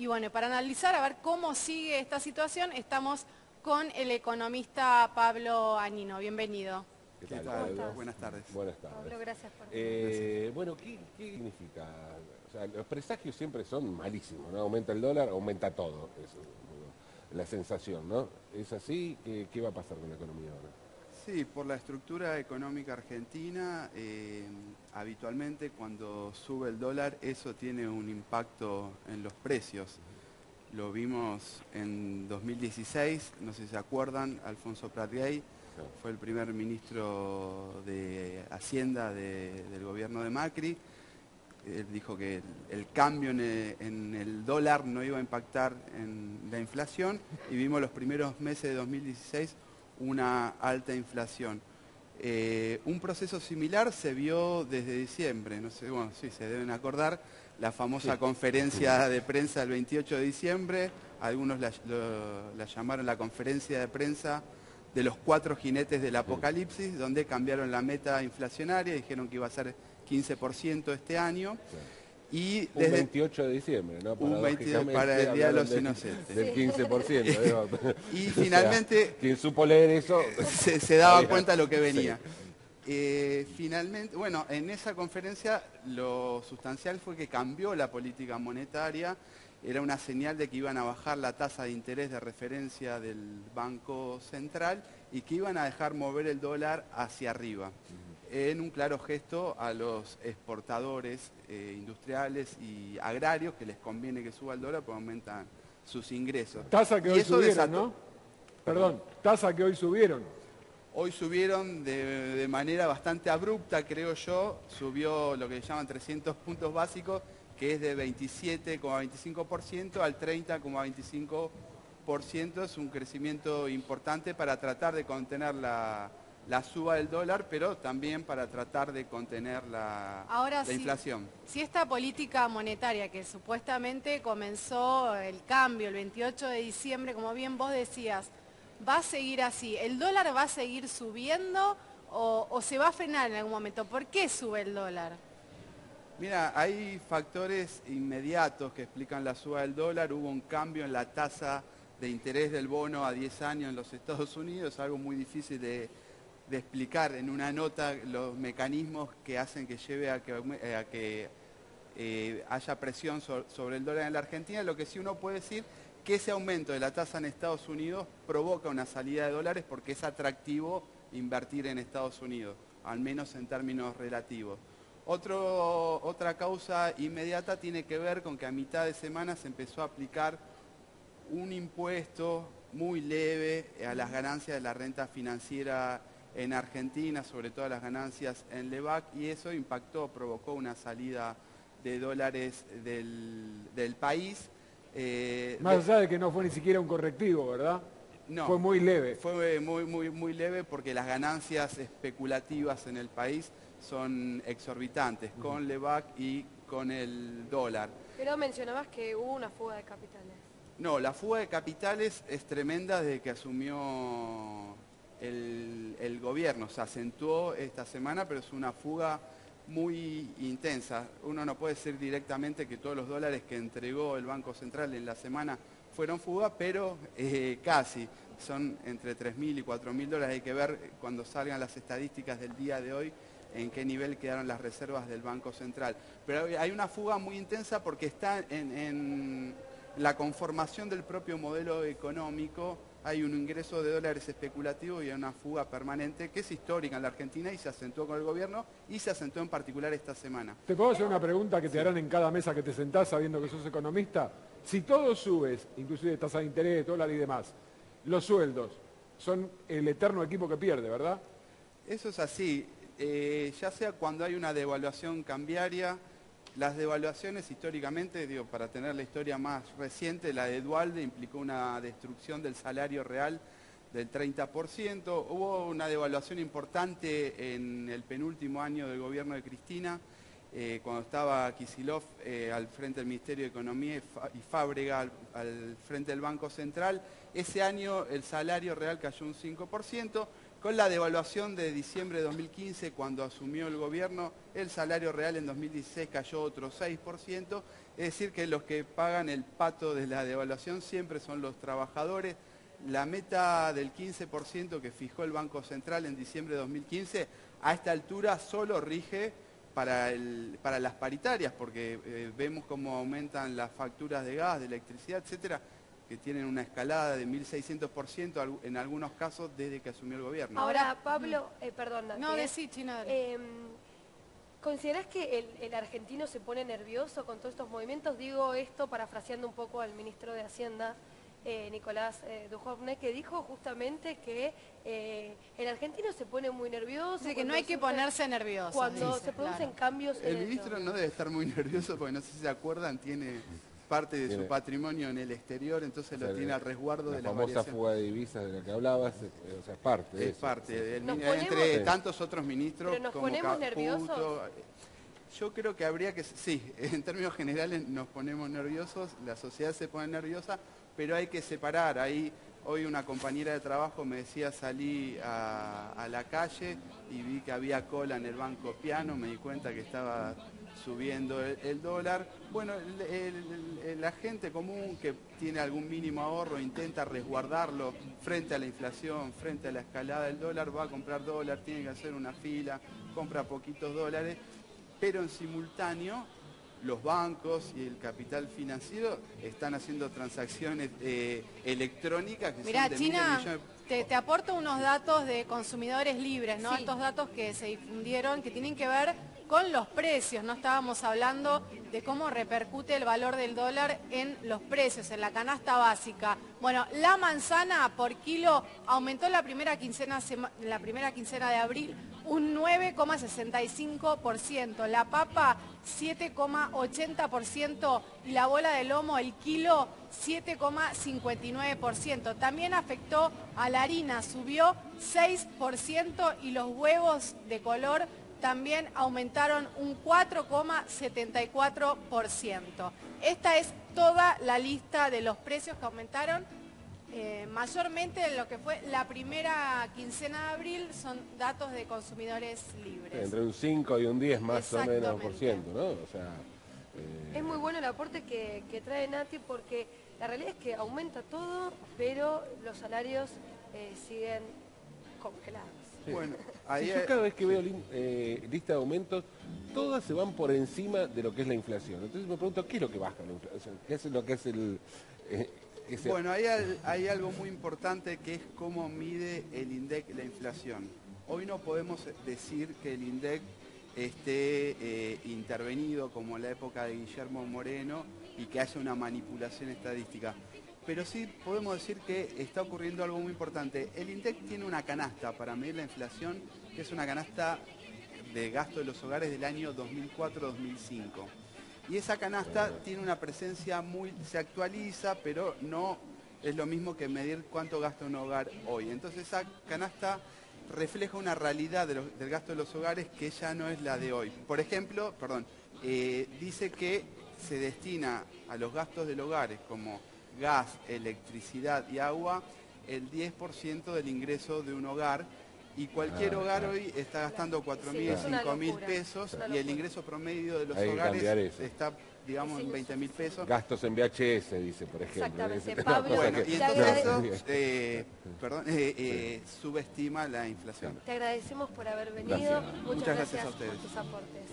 Y bueno, para analizar, a ver cómo sigue esta situación, estamos con el economista Pablo Agnino. Bienvenido. ¿Qué ¿Qué tal, tal? Pablo? Buenas tardes. Buenas tardes. Pablo, gracias por venir. Bueno, ¿qué significa? O sea, los presagios siempre son malísimos, ¿no? Aumenta el dólar, aumenta todo. Eso, la sensación, ¿no? ¿Es así? ¿Qué va a pasar con la economía ahora? Sí, por la estructura económica argentina, habitualmente cuando sube el dólar eso tiene un impacto en los precios. Lo vimos en 2016, no sé si se acuerdan, Alfonso Prat-Gay fue el primer ministro de Hacienda del gobierno de Macri. Él dijo que el cambio en el dólar no iba a impactar en la inflación y vimos los primeros meses de 2016 una alta inflación. Un proceso similar se vio desde diciembre, no sé, bueno, sí, se deben acordar, la famosa conferencia de prensa del 28 de diciembre, algunos la llamaron la conferencia de prensa de los 4 jinetes del apocalipsis, donde cambiaron la meta inflacionaria, dijeron que iba a ser 15% este año. Y desde, un 28 de diciembre, ¿no? Un 22 para el Día de los Inocentes. Del 15%. Y finalmente, o sea, quien supo leer eso se daba cuenta de lo que venía. Sí. Finalmente, bueno, en esa conferencia lo sustancial fue que cambió la política monetaria. Era una señal de que iban a bajar la tasa de interés de referencia del Banco Central y que iban a dejar mover el dólar hacia arriba. En un claro gesto a los exportadores industriales y agrarios que les conviene que suba el dólar porque aumentan sus ingresos. Tasa que hoy subieron, ¿no? Perdón, tasa que hoy subieron. Hoy subieron de manera bastante abrupta, creo yo, subió lo que llaman 300 puntos básicos, que es de 27,25% al 30,25%, es un crecimiento importante para tratar de contener la suba del dólar, pero también para tratar de contener la inflación. Si esta política monetaria que supuestamente comenzó el cambio el 28 de diciembre, como bien vos decías, va a seguir así, ¿el dólar va a seguir subiendo o se va a frenar en algún momento? ¿Por qué sube el dólar? Mira, hay factores inmediatos que explican la suba del dólar. Hubo un cambio en la tasa de interés del bono a 10 años en los Estados Unidos, algo muy difícil de explicar en una nota los mecanismos que hacen que lleve a que haya presión sobre el dólar en la Argentina. Lo que sí uno puede decir que ese aumento de la tasa en Estados Unidos provoca una salida de dólares porque es atractivo invertir en Estados Unidos, al menos en términos relativos. Otra causa inmediata tiene que ver con que a mitad de semana se empezó a aplicar un impuesto muy leve a las ganancias de la renta financiera en Argentina, sobre todo las ganancias en LEVAC, y eso provocó una salida de dólares del país. Más allá de que no fue ni siquiera un correctivo, ¿verdad? No, fue muy leve. Fue muy leve porque las ganancias especulativas en el país son exorbitantes, con LEVAC y con el dólar. Pero mencionabas que hubo una fuga de capitales. No, la fuga de capitales es tremenda desde que asumió el gobierno. Se acentuó esta semana, pero es una fuga muy intensa. Uno no puede decir directamente que todos los dólares que entregó el Banco Central en la semana fueron fuga, pero casi. Son entre 3.000 y 4.000 dólares. Hay que ver cuando salgan las estadísticas del día de hoy en qué nivel quedaron las reservas del Banco Central. Pero hay una fuga muy intensa porque está en la conformación del propio modelo económico. Hay un ingreso de dólares especulativo y hay una fuga permanente que es histórica en la Argentina y se acentuó con el gobierno y se acentuó en particular esta semana. ¿Te puedo hacer una pregunta que te harán en cada mesa que te sentás sabiendo que sos economista? Si todo subes, inclusive tasa de interés, dólar y demás, los sueldos son el eterno equipo que pierde, ¿verdad? Eso es así. Ya sea cuando hay una devaluación cambiaria, las devaluaciones históricamente, digo, para tener la historia más reciente, la de Duhalde implicó una destrucción del salario real del 30%. Hubo una devaluación importante en el penúltimo año del gobierno de Cristina, cuando estaba Kicillof al frente del Ministerio de Economía y Fábrega al frente del Banco Central. Ese año el salario real cayó un 5%. Con la devaluación de diciembre de 2015, cuando asumió el gobierno, el salario real en 2016 cayó otro 6%, es decir que los que pagan el pato de la devaluación siempre son los trabajadores. La meta del 15% que fijó el Banco Central en diciembre de 2015, a esta altura solo rige para las paritarias, porque vemos cómo aumentan las facturas de gas, de electricidad, etcétera, que tienen una escalada de 1.600% en algunos casos desde que asumió el gobierno. Ahora, Pablo, perdón, Nati, No, decí, China. ¿considerás que el argentino se pone nervioso con todos estos movimientos? Digo esto parafraseando un poco al ministro de Hacienda, Nicolás Dujovne, que dijo justamente que el argentino se pone muy nervioso. Dice que no hay que ponerse nervioso. Cuando dice, se producen claro. cambios en El ministro no debe estar muy nervioso porque no sé si se acuerdan, tiene parte de su patrimonio en el exterior, entonces lo tiene al resguardo de la famosa variación. fuga de divisas de la que hablabas, o sea, es parte de Es eso. parte, Nos tantos otros ministros. ¿Pero nos como ponemos nerviosos? Yo creo que habría que, sí, en términos generales nos ponemos nerviosos, la sociedad se pone nerviosa, pero hay que separar. Ahí hoy una compañera de trabajo me decía, salí a la calle y vi que había cola en el Banco Piano, me di cuenta que estaba subiendo el dólar. Bueno, la gente común que tiene algún mínimo ahorro, intenta resguardarlo frente a la inflación, frente a la escalada del dólar, va a comprar dólar, tiene que hacer una fila, compra poquitos dólares, pero en simultáneo los bancos y el capital financiero están haciendo transacciones electrónicas que Mirá, son de China, miles de millones. te aporto unos datos de consumidores libres, ¿no? Sí. Estos datos que se difundieron, que tienen que ver con los precios. No estábamos hablando de cómo repercute el valor del dólar en los precios, en la canasta básica. Bueno, la manzana por kilo aumentó en la primera quincena de abril un 9,65%, la papa 7,80% y la bola de lomo, el kilo, 7,59%. También afectó a la harina, subió 6% y los huevos de color también aumentaron un 4,74%. Esta es toda la lista de los precios que aumentaron. Mayormente en lo que fue la primera quincena de abril son datos de consumidores libres. Entre un 5 y un 10 más o menos por ciento, ¿no? O sea, Es muy bueno el aporte que trae Nati, porque la realidad es que aumenta todo, pero los salarios siguen congelados. sí. Bueno, Sí, yo cada vez que veo lista de aumentos, todas se van por encima de lo que es la inflación. Entonces me pregunto, ¿qué es lo que baja la inflación? ¿Qué es lo que es el... Bueno, hay algo muy importante que es cómo mide el INDEC la inflación. Hoy no podemos decir que el INDEC esté intervenido como en la época de Guillermo Moreno y que haya una manipulación estadística. Pero sí podemos decir que está ocurriendo algo muy importante. El INDEC tiene una canasta para medir la inflación, que es una canasta de gasto de los hogares del año 2004-2005. Y esa canasta tiene una presencia se actualiza, pero no es lo mismo que medir cuánto gasta un hogar hoy. Entonces esa canasta refleja una realidad del gasto de los hogares que ya no es la de hoy. Por ejemplo, dice que se destina a los gastos del hogar, como gas, electricidad y agua, el 10% del ingreso de un hogar. Y cualquier hogar hoy está gastando 4.000, 5.000 pesos y el ingreso promedio de los hogares está, digamos, en 20.000 pesos. Gastos en VHS, dice, por ejemplo. Exactamente, Pablo. Bueno, y entonces te eso subestima la inflación. agradecemos por haber venido. Gracias. Muchas Muchas gracias a gracias por ustedes. tus aportes.